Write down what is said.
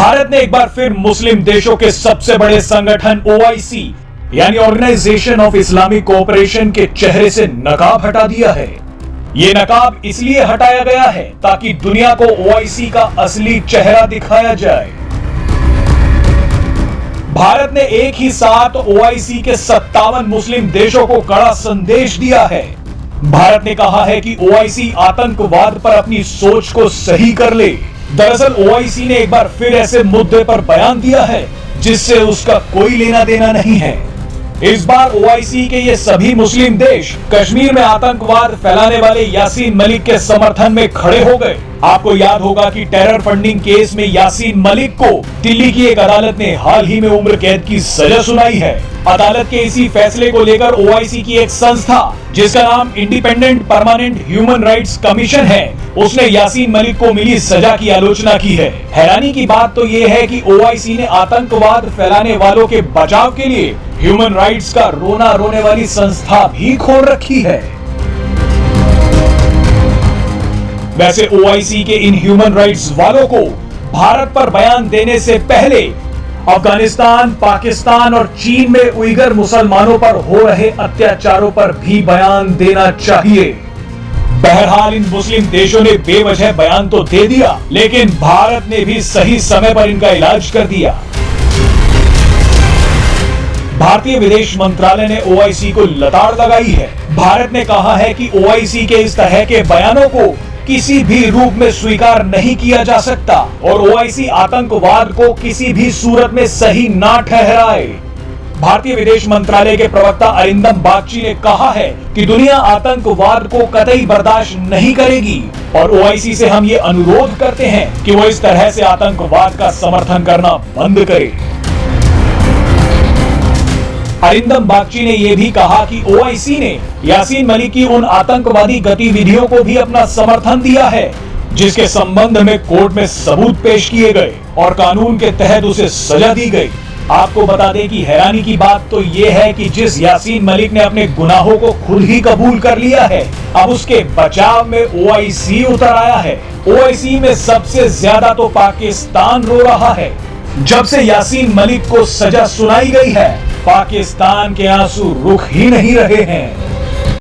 भारत ने एक बार फिर मुस्लिम देशों के सबसे बड़े संगठन ओआईसी यानी ऑर्गेनाइजेशन ऑफ इस्लामिक कोऑपरेशन के चेहरे से नकाब हटा दिया है। ये नकाब इसलिए हटाया गया है ताकि दुनिया को ओआईसी का असली चेहरा दिखाया जाए। भारत ने एक ही साथ ओआईसी के 57 मुस्लिम देशों को कड़ा संदेश दिया है। भारत ने कहा है कि ओआईसी आतंकवाद पर अपनी सोच को सही कर ले। दरअसल ओआईसी ने एक बार फिर ऐसे मुद्दे पर बयान दिया है जिससे उसका कोई लेना देना नहीं है। इस बार ओआईसी के ये सभी मुस्लिम देश कश्मीर में आतंकवाद फैलाने वाले यासीन मलिक के समर्थन में खड़े हो गए। आपको याद होगा कि टेरर फंडिंग केस में यासीन मलिक को दिल्ली की एक अदालत ने हाल ही में उम्र कैद की सजा सुनाई है। अदालत के इसी फैसले को लेकर ओआईसी की एक संस्था जिसका नाम independent permanent human rights commission है, उसने यासीन मलिक को मिली सजा की आलोचना की है। हैरानी की बात तो ये है कि ओआईसी ने आतंकवाद फैलाने वालों के बचाव के लिए ह्यूमन राइट्स का रोना रोने वाली संस्था भी खोल रखी है। वैसे ओआईसी के इन ह्यूमन राइट्स वालों को भारत पर बयान देने से पहले अफगानिस्तान, पाकिस्तान और चीन में उइगर मुसलमानों पर हो रहे अत्याचारों पर भी बयान देना चाहिए। बहरहाल इन मुस्लिम देशों ने बेवजह बयान तो दे दिया, लेकिन भारत ने भी सही समय पर इनका इलाज कर दिया। भारतीय विदेश मंत्रालय ने ओआईसी को लताड़ लगाई है। भारत ने कहा है कि ओआईसी के इस तरह के बयानों को किसी भी रूप में स्वीकार नहीं किया जा सकता और ओआईसी आतंकवाद को किसी भी सूरत में सही ना ठहराए। भारतीय विदेश मंत्रालय के प्रवक्ता अरिंदम बागची ने कहा है कि दुनिया आतंकवाद को कतई बर्दाश्त नहीं करेगी और ओआईसी से हम ये अनुरोध करते हैं कि वो इस तरह से आतंकवाद का समर्थन करना बंद करे। अरिंदम बागची ने यह भी कहा कि ओआईसी ने यासीन मलिक की उन आतंकवादी गतिविधियों को भी अपना समर्थन दिया है जिसके संबंध में कोर्ट में सबूत पेश किए गए और कानून के तहत उसे सजा दी गई। आपको बता दें कि हैरानी की बात तो यह है कि जिस यासीन मलिक ने अपने गुनाहों को खुद ही कबूल कर लिया है, अब उसके बचाव में ओआईसी उतर आया है। ओआईसी में सबसे ज्यादा तो पाकिस्तान रो रहा है। जब से यासीन मलिक को सजा सुनाई गई है, पाकिस्तान के आंसू रुक ही नहीं रहे हैं।